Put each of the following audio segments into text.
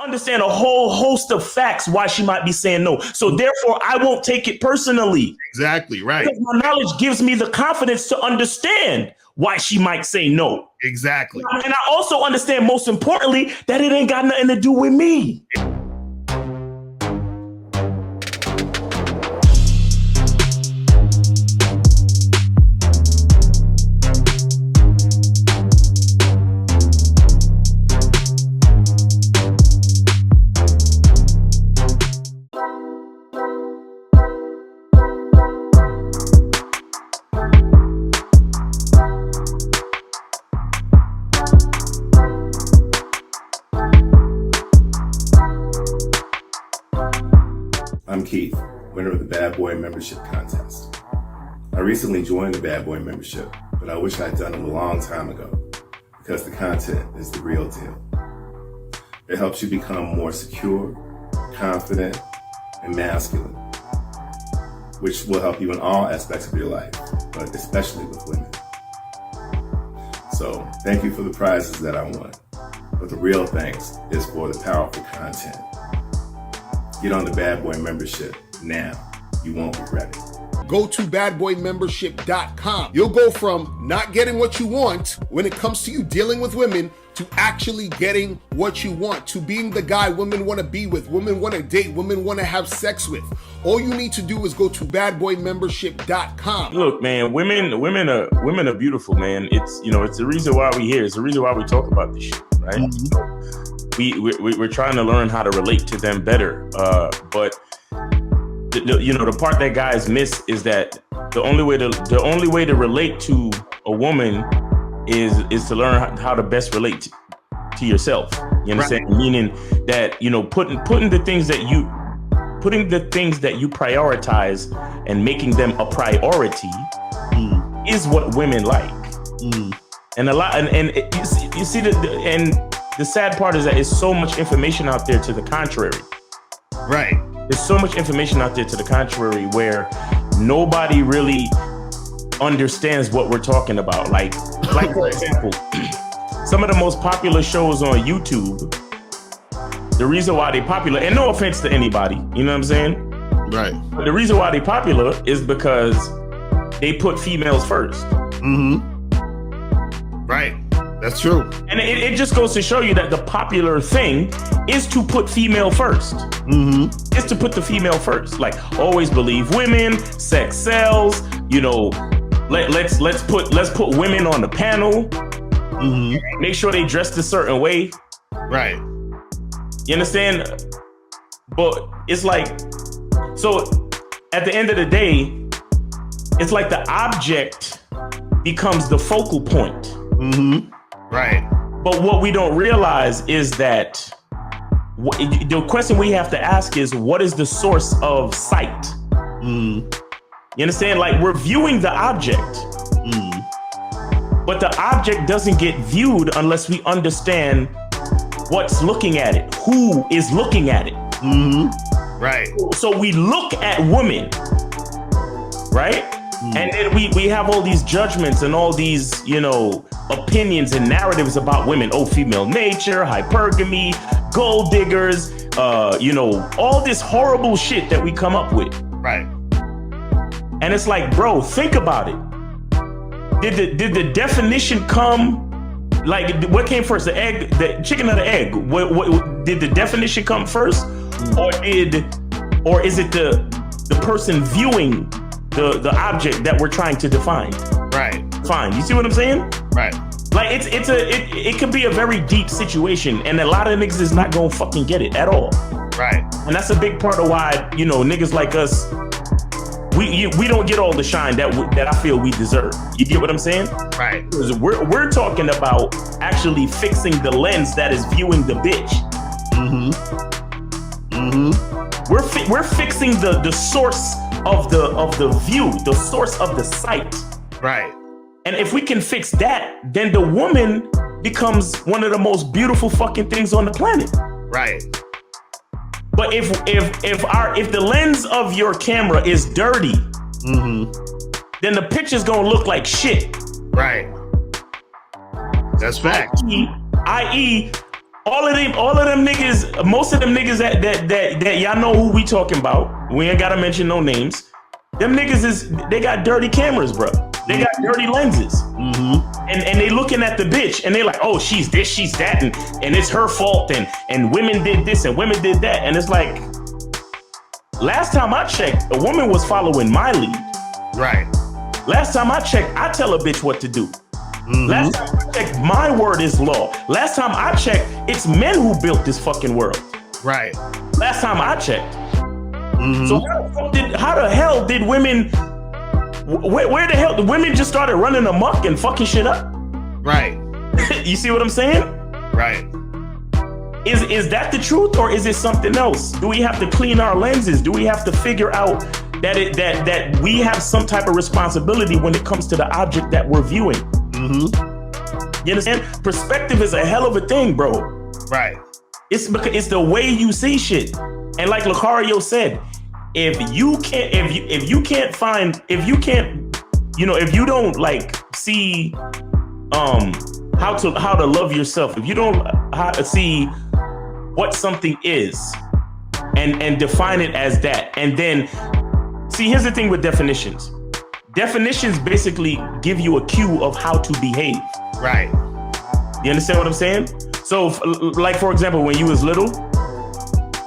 I understand a whole host of facts why she might be saying no. So therefore, I won't take it personally. Exactly, right. Because my knowledge gives me the confidence to understand why she might say no. Exactly. And I also understand, most importantly, that it ain't got nothing to do with me. I'm Keith, winner of the Bad Boy Membership Contest. I recently joined the Bad Boy Membership, but I wish I'd done it a long time ago because the content is the real deal. It helps you become more secure, confident, and masculine, which will help you in all aspects of your life, but especially with women. So thank you for the prizes that I won, but the real thanks is for the powerful content. Get on the Bad Boy Membership now. You won't regret it. Go to badboymembership.com. You'll go from not getting what you want when it comes to you dealing with women to actually getting what you want, to being the guy women want to be with, women want to date, women want to have sex with. All you need to do is go to badboymembership.com. Look, man, women are beautiful, man. It's the reason why we're here. It's the reason why we talk about this shit, right? Mm-hmm. We're trying to learn how to relate to them better, but the part that guys miss is that the only way to relate to a woman is to learn how to best relate to yourself. You understand? Right. Meaning that putting the things that you prioritize and making them a priority is what women like. And you see the sad part is that there's so much information out there to the contrary. Right. There's so much information out there to the contrary where nobody really understands what we're talking about. Like for example, some of the most popular shows on YouTube, the reason why they're popular, and no offense to anybody, you know what I'm saying? Right. But the reason why they're popular is because they put females first. Right. That's true. And it just goes to show you that the popular thing is to put female first. It's to put the female first. Like, always believe women, sex sells, let's put women on the panel. Make sure they dressed a certain way. Right. You understand? But it's like, so at the end of the day, it's like the object becomes the focal point. Right. But what we don't realize is that the question we have to ask is, what is the source of sight? You understand? Like, we're viewing the object, but the object doesn't get viewed unless we understand what's looking at it, who is looking at it. Right. So we look at women, right? And then we have all these judgments and all these, opinions and narratives about women. Oh, female nature, hypergamy, gold diggers, all this horrible shit that we come up with. Right. And it's like, bro, think about it. Did the definition come, like, what came first, the egg, the chicken or the egg? What did the definition come first? Or is it the person viewing the object that we're trying to define? Right. Fine. You see what I'm saying? Right. Like, it could be a very deep situation, and a lot of niggas is not gonna fucking get it at all. Right. And that's a big part of why, niggas like us, we don't get all the shine that I feel we deserve. You get what I'm saying? Right. Because we're talking about actually fixing the lens that is viewing the bitch. We're fixing the source of the view, the source of the sight. Right. And if we can fix that, then the woman becomes one of the most beautiful fucking things on the planet. Right. But if the lens of your camera is dirty, then the picture's gonna look like shit. Right. That's fact. I.e., All of them niggas, most of them niggas that y'all know who we talking about. We ain't gotta mention no names. Them niggas they got dirty cameras, bro. They got dirty lenses. Mm-hmm. And they looking at the bitch and they like, oh, she's this, she's that, and it's her fault, and women did this and women did that. And it's like, last time I checked, a woman was following my lead. Right. Last time I checked, I tell a bitch what to do. Mm-hmm. Last time I checked, my word is law. Last time I checked, it's men who built this fucking world. Right. Last time I checked. Mm-hmm. So how the hell did women, where the hell, the women just started running amok and fucking shit up? Right. You see what I'm saying? Right. Is that the truth, or is it something else? Do we have to clean our lenses? Do we have to figure out that we have some type of responsibility when it comes to the object that we're viewing? Mm-hmm. You understand? Perspective is a hell of a thing, bro. Right. It's because it's the way you see shit. And like Lucario said, if you don't like see how to love yourself, if you don't how to see what something is and define it as that, and then see, here's the thing with definitions. Definitions basically give you a cue of how to behave. Right. You understand what I'm saying? So, like, for example, when you was little,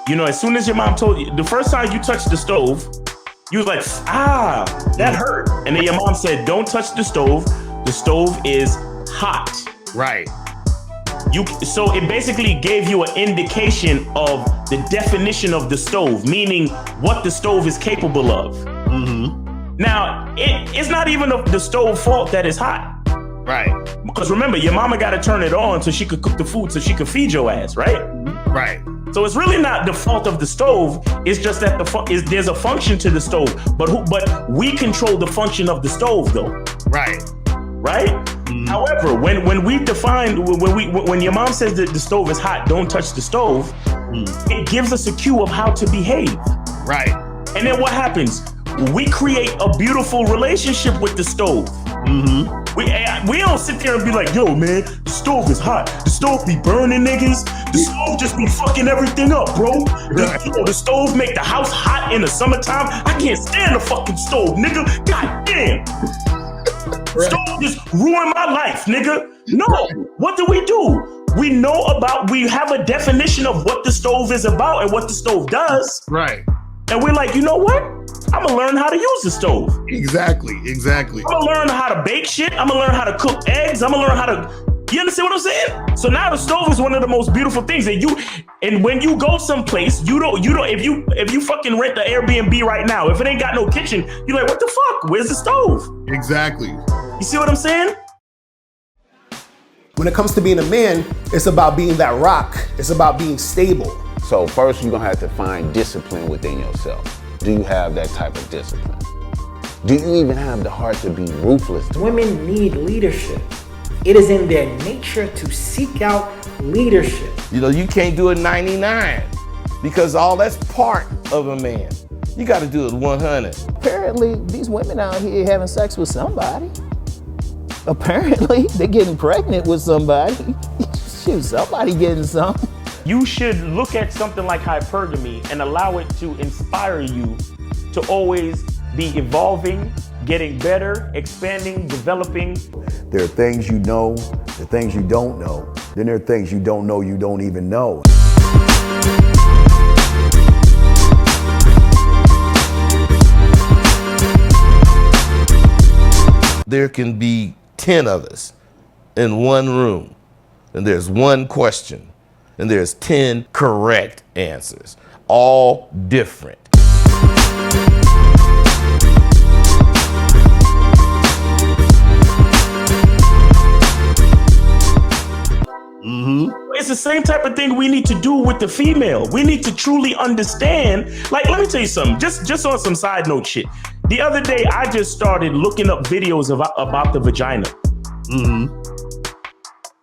you know, as soon as your mom told you, the first time you touched the stove, you was like, that hurt. And then your mom said, don't touch the stove. The stove is hot. Right. So it basically gave you an indication of the definition of the stove, meaning what the stove is capable of. Mm-hmm. Now, it's not even the stove fault that it's hot. Right. Because remember, your mama got to turn it on so she could cook the food so she could feed your ass, right? Right. So it's really not the fault of the stove. It's just that there's a function to the stove, but we control the function of the stove, though. Right. Right. Mm-hmm. However, when we define when your mom says that the stove is hot, don't touch the stove. It gives us a cue of how to behave. Right. And then what happens? We create a beautiful relationship with the stove. Mm-hmm. We don't sit there and be like, yo, man, the stove is hot. The stove be burning niggas. The stove just be fucking everything up, bro. The stove make the house hot in the summertime. I can't stand the fucking stove, nigga. God damn. Right. Stove just ruined my life, nigga. No, what do? We have a definition of what the stove is about and what the stove does. Right. And we're like, you know what? I'm gonna learn how to use the stove. Exactly. I'm gonna learn how to bake shit. I'm gonna learn how to cook eggs. I'm gonna learn how to, you understand what I'm saying? So now the stove is one of the most beautiful things. And when you go someplace, you don't, if you fucking rent the Airbnb right now, if it ain't got no kitchen, you're like, what the fuck? Where's the stove? Exactly. You see what I'm saying? When it comes to being a man, it's about being that rock. It's about being stable. So first, you're gonna have to find discipline within yourself. Do you have that type of discipline? Do you even have the heart to be ruthless? Women need leadership. It is in their nature to seek out leadership. You know, you can't do it 99 because all that's part of a man. You got to do it 100. Apparently, these women out here having sex with somebody. Apparently, they're getting pregnant with somebody. Shoot, somebody getting something. You should look at something like hypergamy and allow it to inspire you to always be evolving, getting better, expanding, developing. There are things you know, there are things you don't know. Then there are things you don't know you don't even know. There can be 10 of us in one room, and there's one question, and there's 10 correct answers, all different. It's the same type of thing we need to do with the female. We need to truly understand. Like, let me tell you something, just on some side note shit. The other day, I just started looking up videos about the vagina.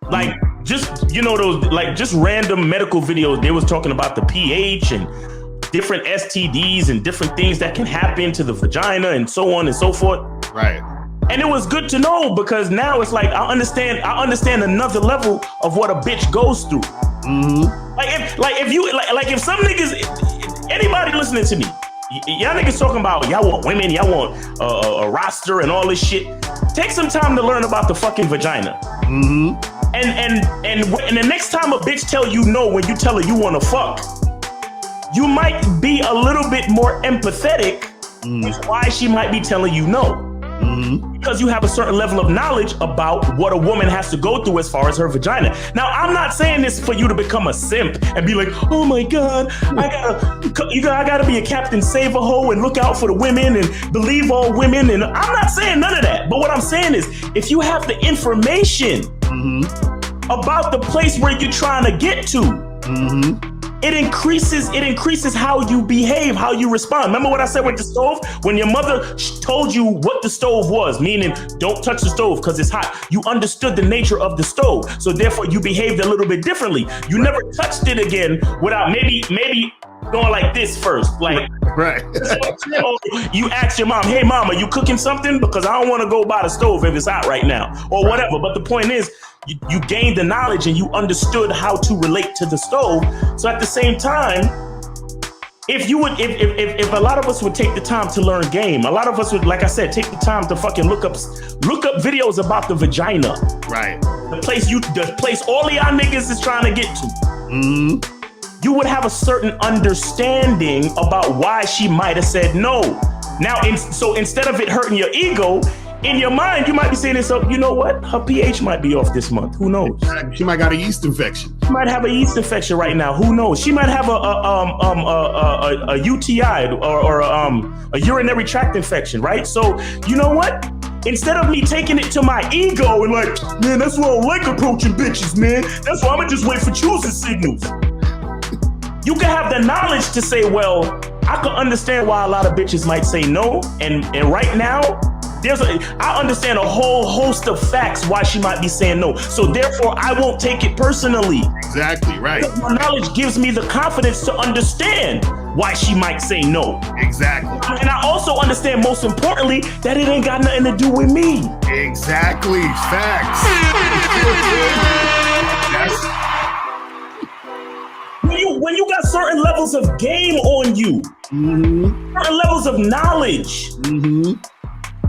Like, just, you know, those, like, just random medical videos. They was talking about the pH and different STDs and different things that can happen to the vagina and so on and so forth. Right. And it was good to know, because now it's like I understand another level of what a bitch goes through. If some niggas, anybody listening to me, y'all niggas talking about y'all want women, y'all want a roster and all this shit. Take some time to learn about the fucking vagina. And the next time a bitch tell you no when you tell her you want to fuck, you might be a little bit more empathetic with why she might be telling you no. Because you have a certain level of knowledge about what a woman has to go through as far as her vagina. Now, I'm not saying this for you to become a simp and be like, oh my God, I gotta be a Captain Save-A-Ho and look out for the women and believe all women. And I'm not saying none of that. But what I'm saying is, if you have the information about the place where you're trying to get to, it increases how you behave, how you respond. Remember what I said with the stove? When your mother told you what the stove was, meaning don't touch the stove because it's hot, you understood the nature of the stove. So therefore you behaved a little bit differently. You never touched it again without maybe going like this first. Like, right. You ask your mom, hey mom, are you cooking something? Because I don't want to go by the stove if it's hot right now or whatever. But the point is, you gained the knowledge and you understood how to relate to the stove. So at the same time, if a lot of us would take the time to learn game, a lot of us would, like I said, take the time to fucking look up videos about the vagina. Right. The place all of y'all niggas is trying to get to. You would have a certain understanding about why she might have said no. Now, so instead of it hurting your ego, in your mind, you might be saying this up, you know what? Her pH might be off this month. Who knows? She might got a yeast infection. She might have a yeast infection right now. Who knows? She might have a UTI or a urinary tract infection, right? So, you know what? Instead of me taking it to my ego and like, man, that's why I don't like approaching bitches, man. That's why I'm gonna just wait for choosing signals. You can have the knowledge to say, well, I can understand why a lot of bitches might say no. And right now, I understand a whole host of facts why she might be saying no. So therefore, I won't take it personally. Exactly, right. Because my knowledge gives me the confidence to understand why she might say no. Exactly. And I also understand, most importantly, that it ain't got nothing to do with me. Exactly. Facts. When you got certain levels of game on you, certain levels of knowledge,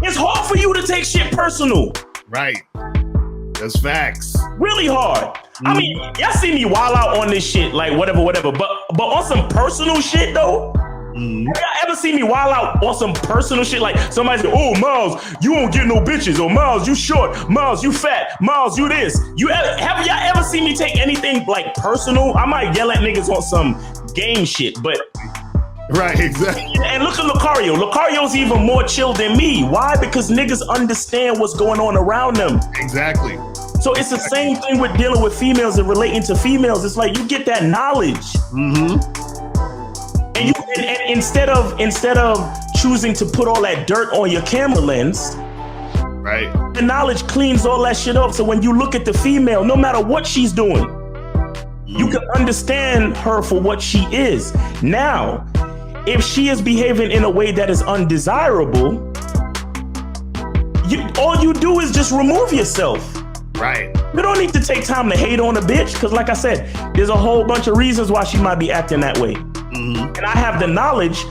it's hard for you to take shit personal. Right. That's facts. Really hard. I mean, y'all see me wild out on this shit, like whatever. But on some personal shit though, have y'all ever seen me wild out on some personal shit? Like somebody say, oh, Miles, you won't get no bitches. Or Miles, you short. Miles, you fat. Miles, you this. Have y'all ever seen me take anything like personal? I might yell at niggas on some game shit, but... Right, exactly. And look at Lucario. Lucario's even more chill than me. Why? Because niggas understand what's going on around them. Exactly. So it's the same thing with dealing with females and relating to females. It's like you get that knowledge. And instead of choosing to put all that dirt on your camera lens, right, the knowledge cleans all that shit up. So when you look at the female, no matter what she's doing, you can understand her for what she is. Now, if she is behaving in a way that is undesirable, all you do is just remove yourself. Right. You don't need to take time to hate on a bitch, because like I said, there's a whole bunch of reasons why she might be acting that way. And I have the knowledge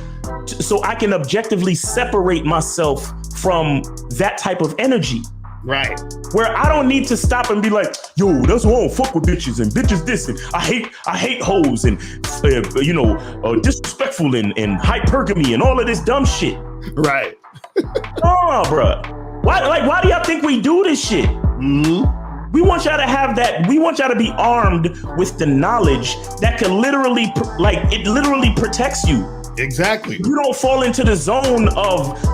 so I can objectively separate myself from that type of energy. Right. Where I don't need to stop and be like, yo, that's why I don't fuck with bitches and bitches this and I hate hoes and disrespectful and hypergamy and all of this dumb shit. Right. Oh, bro. Why do y'all think we do this shit? We want y'all to have that. We want y'all to be armed with the knowledge that can literally protects you. Exactly. You don't fall into the zone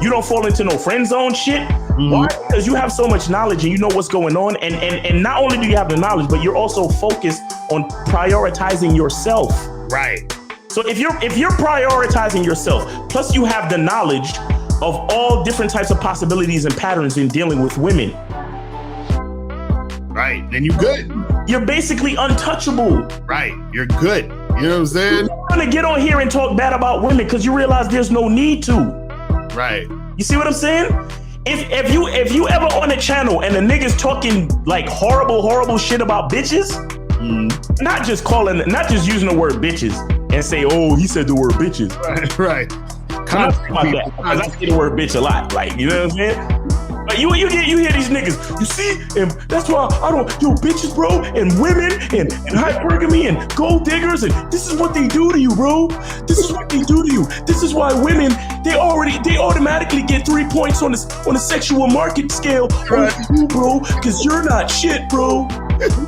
you don't fall into no friend zone shit. Why? Because you have so much knowledge and you know what's going on. And not only do you have the knowledge, but you're also focused on prioritizing yourself. Right. So if you're prioritizing yourself, plus you have the knowledge of all different types of possibilities and patterns in dealing with women. Right. Then you're good. You're basically untouchable. Right. You're good. You know what I'm saying? You're gonna get on here and talk bad about women because you realize there's no need to. Right. You see what I'm saying? If you ever on a channel and the niggas talking like horrible shit about bitches, not just using the word bitches and say, oh, he said the word bitches. Right. I say the word bitch a lot. Like, you know what I'm saying? But you hear these niggas, you see, and that's why I don't, bitches, bro, and women, and hypergamy, and gold diggers, and this is what they do to you, bro. This is what they do to you. This is why women, they automatically get 3 points on the sexual market scale over you, bro, because you're not shit, bro.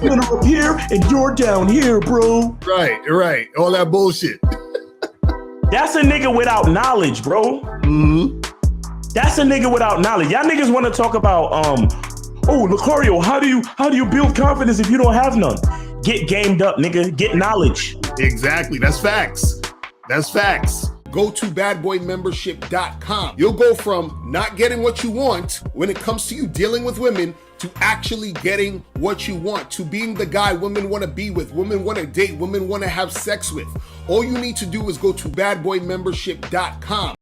You're up here, and you're down here, bro. Right. All that bullshit. That's a nigga without knowledge, bro. Mm-hmm. That's a nigga without knowledge. Y'all niggas want to talk about, Lucario, how do you build confidence if you don't have none? Get gamed up, nigga. Get knowledge. Exactly. That's facts. Go to badboymembership.com. You'll go from not getting what you want when it comes to you dealing with women to actually getting what you want, to being the guy women want to be with, women want to date, women want to have sex with. All you need to do is go to badboymembership.com.